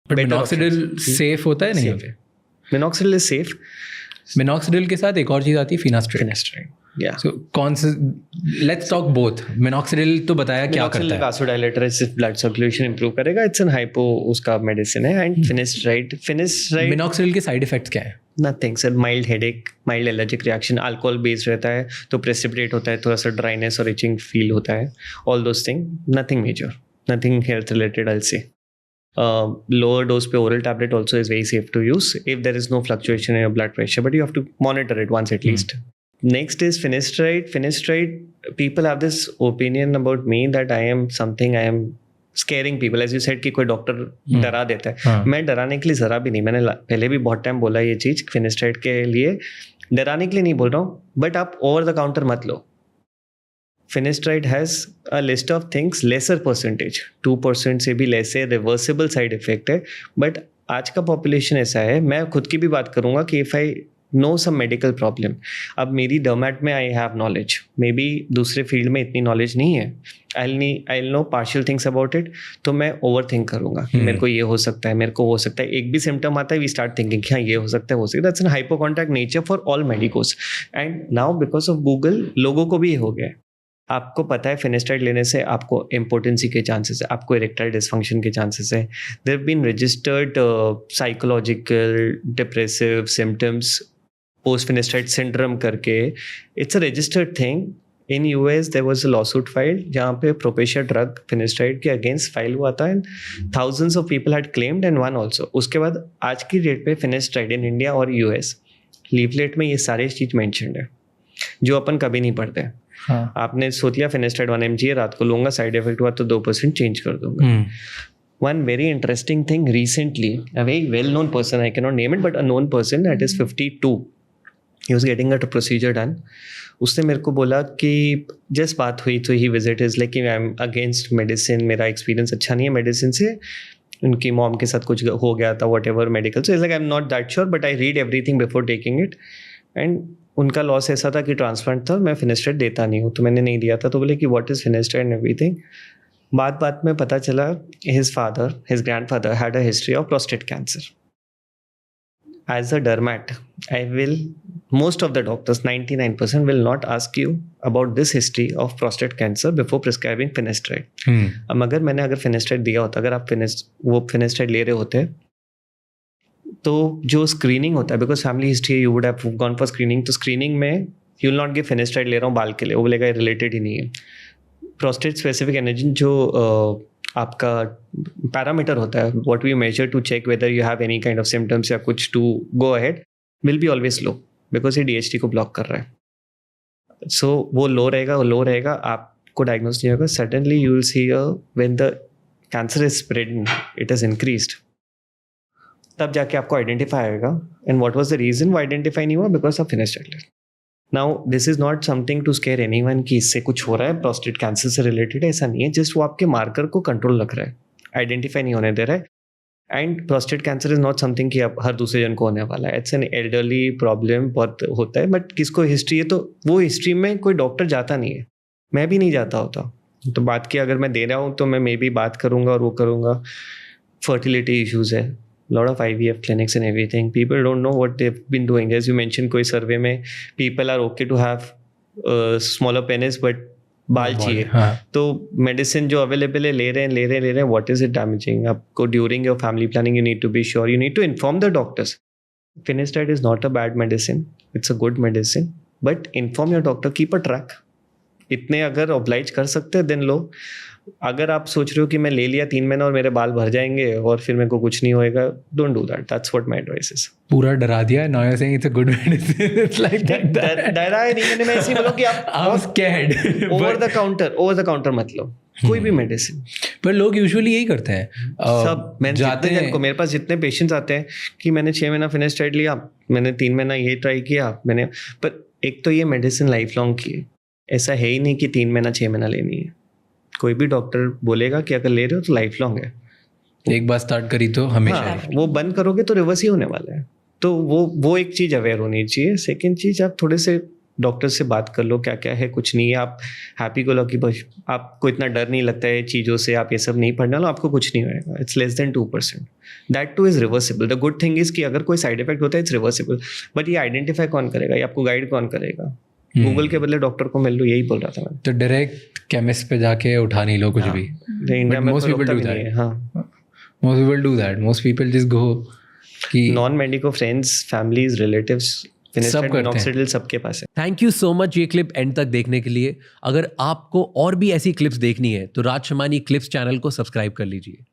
But better minoxidil options. Safe होता है नहीं होता? Minoxidil is safe. मिनॉक्सिडिल के साथ एक और चीज़ आती है फिनास्ट्रेट. Finasteride. Yeah. सो कौन से, लेट्स टॉक बोथ. मिनॉक्सिडिल तो बताया क्या करता Minoxidil है. vasodilator है, सिर्फ ब्लड सर्कुलेशन इंप्रूव करेगा. इट्स एन हाइपो उसका मेडिसिन है. एंड फिनिस्ट्राइड मिनॉक्सिडिल के साइड इफेक्ट्स क्या है? Nothing sir. Mild headache, mild allergic reaction, alcohol based रहता है तो प्रेसिपिटेट होता है, थोड़ा सा ड्राइनेस और इचिंग फील होता है. All those thing, nothing major, nothing health related. I'll say lower dose पे oral tablet also is very safe to use if there is no fluctuation in your blood pressure, but you have to monitor it once at least. Next is finasteride. Finasteride, people have this opinion about me that I am scaring people. As you said कि कोई doctor डरा देता है. मैं डराने के लिए ज़रा भी नहीं. मैंने पहले भी बहुत टाइम बोला ये चीज़ फिनिस्ट्राइड के लिए. डराने के लिए नहीं बोल रहा हूँ, बट आप ओवर द काउंटर मत लो. Finasteride has a list of things, lesser percentage, 2% से भी लेस है, रिवर्सिबल साइड इफेक्ट है. बट आज का पॉपुलेशन ऐसा है, मैं खुद की भी बात करूँगा कि if I know some medical problem, अब मेरी डर्मेट में I have knowledge, maybe दूसरे फील्ड में इतनी नॉलेज नहीं है, I know partial things about it, तो मैं ओवर थिंक करूँगा कि मेरे को ये हो सकता है, मेरे को हो सकता है. एक भी सिम्टम आता है, वी स्टार्ट थिंकिंग कि हाँ ये हो सकता है, हो सकता है. That's an hypochondriac nature for all medicos. And now because of Google लोगों को भी ये हो गया है. आपको पता है फिनिस्ट्राइड लेने से आपको इम्पोर्टेंसी के चांसेस है, आपको इरेक्टाइल डिसफंक्शन के चांसेस है. There have been registered psychological depressive symptoms post finasteride syndrome करके. It's a registered thing. In US there was a lawsuit filed जहाँ पे प्रोपेशिया ड्रग फिनिस्ट्राइड के अगेंस्ट फाइल हुआ था and thousands of people had claimed and one also. उसके बाद आज की डेट पे फिनिस्ट्राइड इन इंडिया और यूएस लीफलेट में ये सारे चीज़ मैंशनड है जो अपन कभी नहीं पढ़ते. हाँ. आपने सोच लिया फिनिस्ट्राइड 1 mg रात को लूंगा, साइड इफेक्ट हुआ तो 2% चेंज कर दूंगा. One very interesting thing recently, a very well known person, I cannot name it, but a known person that is 52, he was getting a procedure done. उसने मेरे को बोला कि जस्ट बात हुई तो ही visit is like I am against medicine, मेरा एक्सपीरियंस अच्छा नहीं है मेडिसिन से. उनकी मॉम के साथ कुछ हो गया था what ever medical, so is like I am not that sure but I read everything before taking it. And उनका लॉस ऐसा था कि ट्रांसप्लांट था, मैं फिनिस्ट्राइड देता नहीं हूँ, तो मैंने नहीं दिया था. तो बोले कि what is finasteride and everything. बात में पता चला his grandfather had a history of prostate cancer. As a dermat, I will, most of the doctors, 99% will not ask you about this history of prostate cancer before prescribing finasteride. अब अगर finasteride दिया होता, अगर आप वो finasteride ले रहे होते, तो जो स्क्रीनिंग होता है, because family history you would have gone for screening, तो स्क्रीनिंग में यू विल नॉट गिव फिनिस्ट्राइड ले रहा हूँ बाल के लिए, वो बोलेगा रिलेटेड ही नहीं है. प्रोस्टेट स्पेसिफिक एनर्जी जो आपका पैरामीटर होता है, what we measure to check whether you have any kind of symptoms या कुछ to go ahead, will be always low because ये DHT को ब्लॉक कर रहा है. सो वो लो रहेगा, आपको डायग्नोस नहीं होगा. Suddenly you will see when the cancer is spreading, it is increased, तब जाके आपको आइडेंटिफाई आएगा. And what was the reason वो आइडेंटिफाई नहीं हुआ, because of finasteride. Now this is not something to scare anyone कि इससे कुछ हो रहा है, प्रोस्टेट कैंसर से रिलेटेड, ऐसा नहीं है. जस्ट वो आपके मार्कर को कंट्रोल रख रहा है, आइडेंटिफाई नहीं होने दे रहा है. And prostate cancer is not something कि अब हर दूसरे जन को होने वाला है. इट्स एन एल्डरली प्रॉब्लम, बहुत होता है. बट किसको हिस्ट्री है, तो वो हिस्ट्री में कोई डॉक्टर जाता नहीं है, मैं भी नहीं जाता होता. तो बात की अगर मैं दे रहा हूँ तो मैं मे बी बात करूँगा और वो करूँगा. फर्टिलिटी इश्यूज है, lot of IVF clinics and everything. People don't know what they've been doing. As you mentioned, कोई सर्वे में people are okay to have smaller penis but बाल चाहिए. तो मेडिसिन जो अवेलेबल है ले रहे हैं. What is it damaging? आपको during your family planning you need to be sure, you need to inform the doctors. Finasteride is not a bad medicine. It's a good medicine. But inform your doctor, keep a track. इतने अगर oblige कर सकते हैं then लो. अगर आप सोच रहे हो कि मैं ले लिया 3 महीना और मेरे बाल भर जाएंगे और फिर मेरे को कुछ नहीं होएगा, don't do that. That's what my advice is. पूरा डरा दिया. Now you are saying it's a good medicine. It's like that. डरा है नहीं, मैं ऐसे ही बोलूं कि आप स्कैर्ड. ओवर द काउंटर मत लो कोई भी मेडिसिन. पर लोग यूजुअली यही करते हैं. सब मैं जाते हैं को, मेरे पास जितने पेशेंट्स आते हैं कि मैंने 6 महीना फिनिस्ट्राइड लिया, मैंने 3 महीना ये ट्राई किया मैंने, पर एक तो ये मेडिसिन लाइफ लॉन्ग की है. ऐसा है ही नहीं कि 3 महीना 6 महीना लेनी है. कोई भी डॉक्टर बोलेगा कि अगर ले रहे हो तो लाइफ लॉन्ग है. एक बार स्टार्ट करी तो हमेशा. हाँ, वो बंद करोगे तो रिवर्स ही होने वाला है. तो वो एक चीज़ अवेयर होनी चाहिए. सेकंड चीज़, आप थोड़े से डॉक्टर से बात कर लो क्या क्या है, कुछ नहीं है, आप हैप्पी को लकी, आपको इतना डर नहीं लगता है चीज़ों से, आप ये सब नहीं पढ़ने लो, आपको कुछ नहीं होएगा. It's less than 2%. That two is reversible. The good thing is कि अगर कोई साइड इफेक्ट होता है इट्स रिवर्सिबल. बट ये आइडेंटिफाई कौन करेगा, ये आपको गाइड कौन करेगा? गूगल के बदले डॉक्टर को मिल लो, यही बोल रहा था मैं. तो डायरेक्ट केमिस्ट पे जाके उठा नहीं लो कुछ भी. इंडिया में most तो people रोकता do भी नहीं that. है. हाँ, Most people do that. Most people just go कि non medico friends, families, relatives, सब करते हैं. मिनॉक्सिडिल सबके पास है. थैंक यू सो मच ये क्लिप एंड तक देखने के लिए. अगर आपको और भी ऐसी क्लिप्स देखनी है तो राज शमानी क्लिप्स चैनल को सब्सक्राइब कर लीजिए.